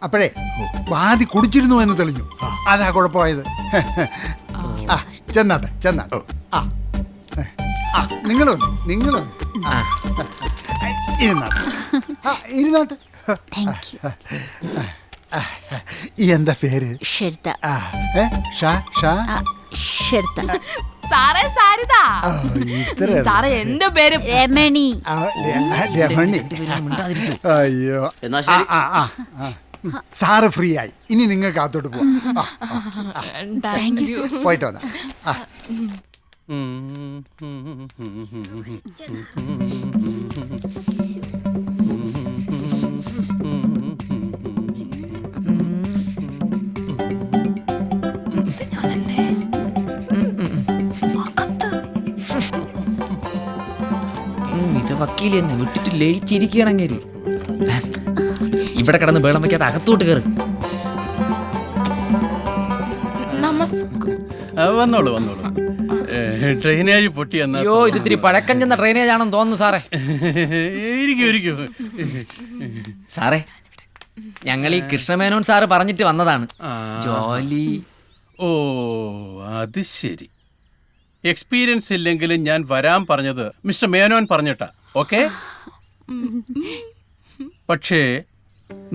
അപ്പോഴേ വാതി കുടിച്ചിരുന്നു എന്ന് തെളിഞ്ഞു. അതാ കുഴപ്പമായത്. ആ ചെന്നാട്ടെ ചെന്നാട്ടെ. ആ ആ നിങ്ങൾ വന്നു ഇരുന്നാട്ടെ. ആ ഇരുന്നാട്ടെ. എന്താ പേര്? സാറേ എന്റെ പേര് രമണി. രമണി. അയ്യോ സാറ് ഫ്രീ ആയി. ഇനി നിങ്ങൾക്ക് അകത്തോട്ട് പോവാം. പോയിട്ട് വന്നാ. ഇത് വക്കീൽ തന്നെ വിട്ടിട്ട് ലയിച്ചിരിക്കുകയാണെങ്കിൽ ഇവിടെ കിടന്ന് വേളം വയ്ക്കാതെ അകത്തോട്ട് കയറി. വന്നോളൂ ട്രെയിനേജ് പൊട്ടി. അയ്യോ ഇത് ഇത്തിരി പഴക്കം ചെന്ന ട്രെയിനേജ് ആണെന്ന് തോന്നുന്നു സാറേ. ഇരിക്കും സാറേ ഞങ്ങൾ ഈ കൃഷ്ണമേനോൻ സാറ് പറഞ്ഞിട്ട് വന്നതാണ്. ജോലി. ഓ അത് ശരി. എക്സ്പീരിയൻസ് ഇല്ലെങ്കിലും ഞാൻ വരാൻ പറഞ്ഞത് മിസ്റ്റർ മേനോൻ പറഞ്ഞിട്ടാ. ഓക്കെ. പക്ഷേ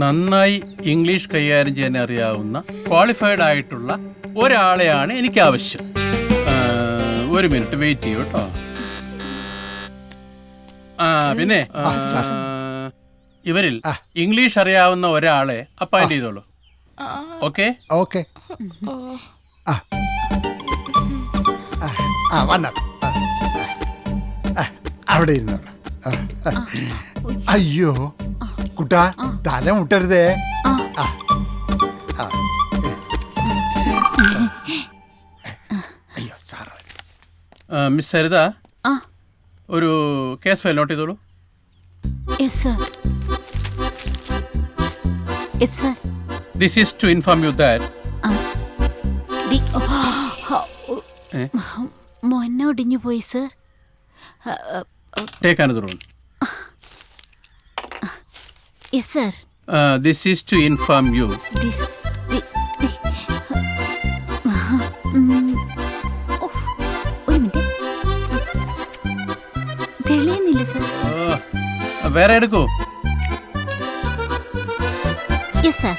നന്നായി ഇംഗ്ലീഷ് കൈകാര്യം ചെയ്യാൻ അറിയാവുന്ന ക്വാളിഫൈഡ് ആയിട്ടുള്ള ഒരാളെയാണ് എനിക്ക് ആവശ്യം. ഒരു മിനിറ്റ് വെയിറ്റ് ചെയ്യൂ കേട്ടോ. പിന്നെ ഇവരിൽ ഇംഗ്ലീഷ് അറിയാവുന്ന ഒരാളെ അപ്പോയിന്റ് ചെയ്തോളൂ. Okay okay. അവിടെ ഇരുന്നോളൂ. അയ്യോ കുട്ടാ തല മുട്ടരുതേ. അയ്യോ സാറ. മിസ് സരിത ഒരു കേസ് ഫയൽ നോട്ട് ചെയ്തോളൂ. This is to inform you that മൊന്നൊടിഞ്ഞു പോയി sir. Take another one. Yes sir. This is to inform you. ഒരു മിനിറ്റ് തെളിയുന്നില്ല സർ. വേറെ എടുക്കൂ. Yes sir.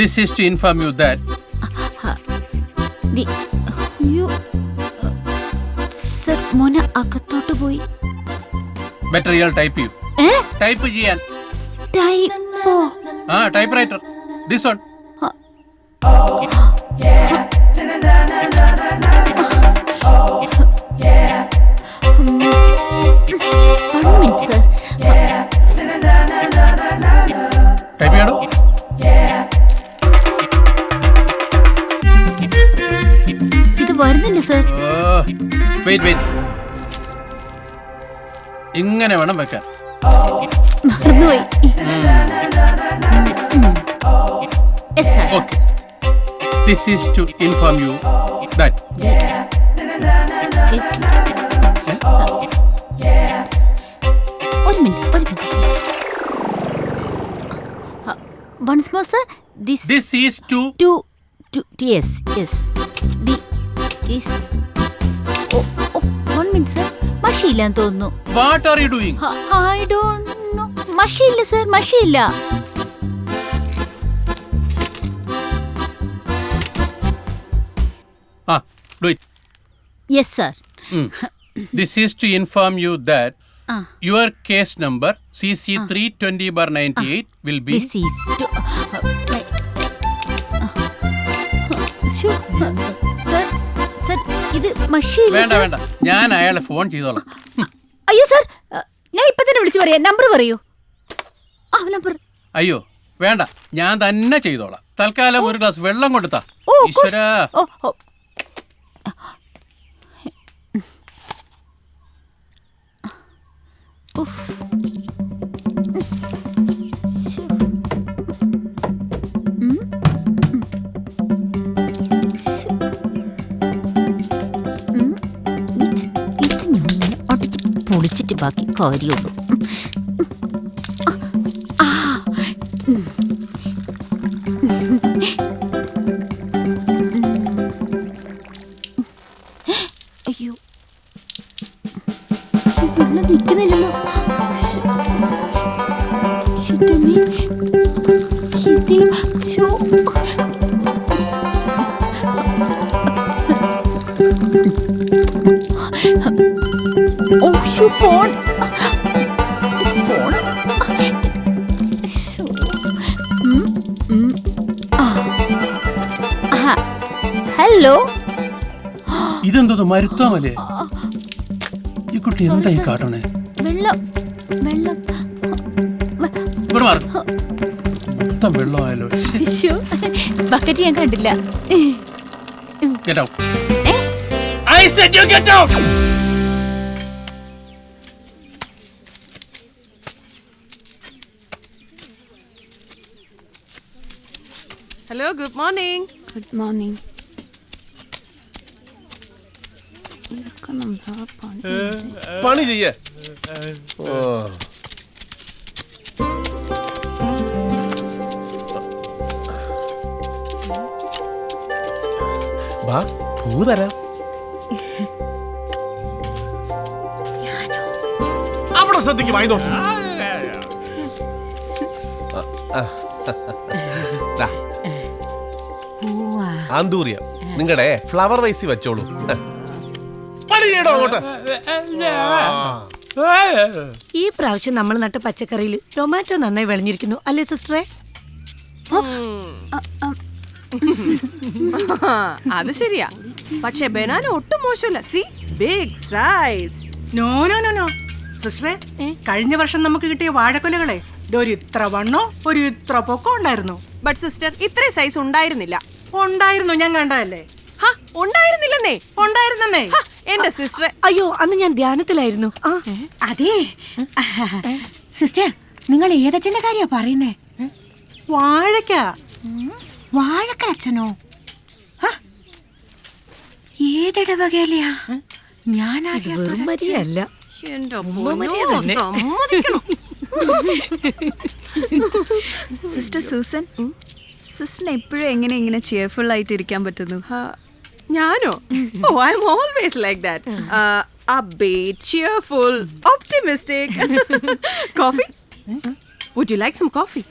This is to inform you that sir മോന അകത്തോട്ട് പോയി. Better ഇയാൾ type ചെയ്യൂ. ടൈപ്പ് ചെയ്യാൻ. ടൈപ്പോ? Typewriter. This one. Sir type ചെയ്യണോ? ഇത് വരുന്നില്ല സർ. വെയിറ്റ്. ഇങ്ങനെ വേണം വെക്കാൻ. മറന്നുപോയി. Okay. This is to inform you that ഒരു minute sir. Once more sir. This is to yes. This. One minute sir. മഷിയില്ലാന്ന് തോന്നുന്നു. What are you doing? I don't know. മഷിയില്ല സർ, മഷിയില്ല. Do it. Yes sir. This is to inform you that your case number CC320/98 will be. This is to. Sir ഇത് മഷിയില്ല. വേണ്ട ഞാൻ അയാളെ phone ചെയ്തോളാം. അയ്യോ സർ ഞാൻ ഇപ്പൊ തന്നെ വിളിച്ചു പറയാം. നമ്പർ പറയൂ. നമ്പർ. അയ്യോ വേണ്ട ഞാൻ തന്നെ ചെയ്തോളാം. തൽക്കാലം ഒരു ഗ്ലാസ് വെള്ളം കൊടുത്താ. ഈശ്വരാ. പൊളിച്ചിട്ട് ബാക്കി കാര്യമുള്ളൂ. അയ്യോ വെള്ളം നിൽക്കുന്നില്ലല്ലോ. Phone phone hello. ഇതെന്തോ മരുത്തോമല്ലേ? ഈ കുട്ടി എന്തായി കാട്ടണേ? വെള്ളം വെള്ളം ഇവിടെ മാറ്. മൊത്തം വെള്ളമായല്ലോ. ബക്കറ്റ് ഞാൻ കണ്ടില്ല. Get out. I said you get out. Hello, good morning. Good morning. പണി ചെയ്യ. വാ പൂ തരാം. അവിടെ ശ്രദ്ധിക്കും വായി നോക്കി. ആന്തൂറിയ നിങ്ങളുടെ ഫ്ലവർ വൈസി വെച്ചോളൂ. പണി ചെയ്യണോ അങ്ങോട്ട്? ഈ പ്രാവശ്യം നമ്മൾ നട്ട പച്ചക്കറിയിൽ ടൊമാറ്റോ നന്നായി വിളഞ്ഞിരിക്കുന്നു അല്ലേ സിസ്റ്ററെ? അത് ശരിയാ, പക്ഷെ ബനാന ഒട്ടും മോശമല്ല. See big size. No no no no സിസ്റ്ററെ, കഴിഞ്ഞ വർഷം നമുക്ക് കിട്ടിയ വാഴക്കൊലകളെ ഒരു ഇത്ര വണ്ണോ ഒരു ഇത്ര പൊക്കം ഉണ്ടായിരുന്നു. ബട്ട് സിസ്റ്റർ ഇത്രയും സൈസ് ഉണ്ടായിരുന്നില്ല. ഉണ്ടായിരുന്നു, ഞാൻ കണ്ടതല്ലേ. ഉണ്ടായിരുന്നില്ലെന്നേ. ഉണ്ടായിരുന്നേ. എന്റെ സിസ്റ്ററെ, അയ്യോ അന്ന് ഞാൻ ധ്യാനത്തിലായിരുന്നു. അതെ സിസ്റ്റർ, നിങ്ങൾ ഏതച്ഛന്റെ കാര്യ പറയുന്നേ? വാഴക്ക. വാഴക്ക അച്ഛനോ? ഏതിടവകയിലെയാ? ഞാൻ വെറും മരിയല്ല. എന്റെ സമ്മതിക്കണം. സിസ്റ്റർ സൂസൻ, സിസ്റ്ററിന് എപ്പോഴും എങ്ങനെ ഇങ്ങനെ ചെയർഫുൾ ആയിട്ട് ഇരിക്കാൻ പറ്റുന്നു? ഞാനോ? Oh I am always like that. Upbeat, cheerful, optimistic. Coffee? Would you like some coffee?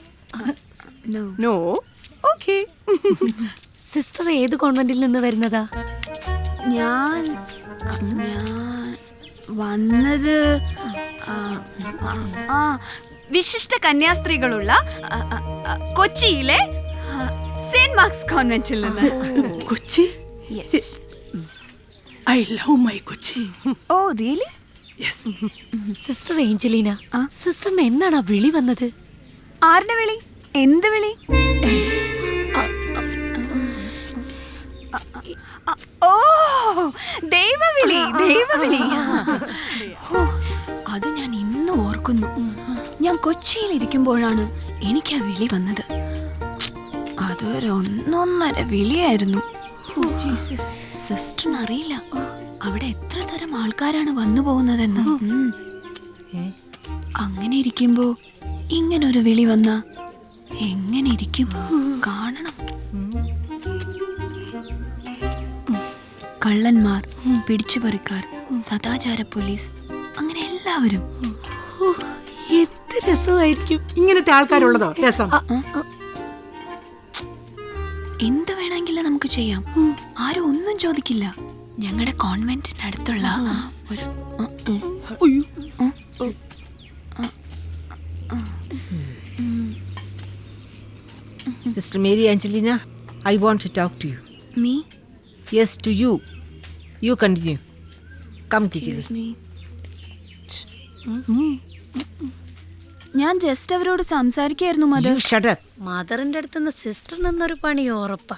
No. No? Okay. Sister ഏത് കോൺവെന്റിൽ നിന്ന് വരുന്നതാ? ഞാൻ വന്നത് വിശിഷ്ട കന്യാസ്ത്രീകളുള്ള കൊച്ചിയിലെ സെന്റ് മാർക്സ് കോൺവെന്റിൽ നിന്ന്. Kochi? Yes. I love my Kochi. Oh really? Yes. Sister Angelina, സിസ്റ്ററിന് എന്നാണ് ആ വിളി വന്നത്? ആരുടെ വിളി? എന്ത് വിളി? ഓ ദൈവവിളി, ദൈവവിളി. അത് ഞാൻ ഇന്ന് ഓർക്കുന്നു. ഞാൻ കൊച്ചിയിൽ ഇരിക്കുമ്പോഴാണ് എനിക്ക് ആ വിളി വന്നത്. അതൊരു ഒന്നൊന്നര വിളിയായിരുന്നു. സിസ്റ്ററിന് അറിയില്ല അവിടെ എത്ര തരം ആൾക്കാരാണ് വന്നു പോകുന്നതെന്ന്. അങ്ങനെ ഇരിക്കുമ്പോ ഇങ്ങനൊരു വിളി വന്ന എങ്ങനെ ഇരിക്കും? കാണണം. കള്ളന്മാർ, പിടിച്ചുപറിക്കാർ, സദാചാര പോലീസ്, അങ്ങനെ എല്ലാവരും. എന്ത് രസമായിരിക്കും ഇങ്ങനത്തെ ആൾക്കാരുള്ളതോ? രസം. എന്ത് വേണമെങ്കിലും നമുക്ക് ചെയ്യാം. ആരും ഒന്നും ചോദിക്കില്ല. ഞങ്ങളുടെ കോൺവെന്റിന് അടുത്തുള്ള ഒരു sister Mary Angelina, I want to talk to you. Me? Yes, to you. You continue. Come Excuse me. ഞാൻ ജസ്റ്റ് അവരോട് സംസാരിക്കായിരുന്നു മദർ. Shut up. മദറിന്റെ അടുത്തുനിന്ന് സിസ്റ്റർ നിന്നൊരു പണി ഉറപ്പാ.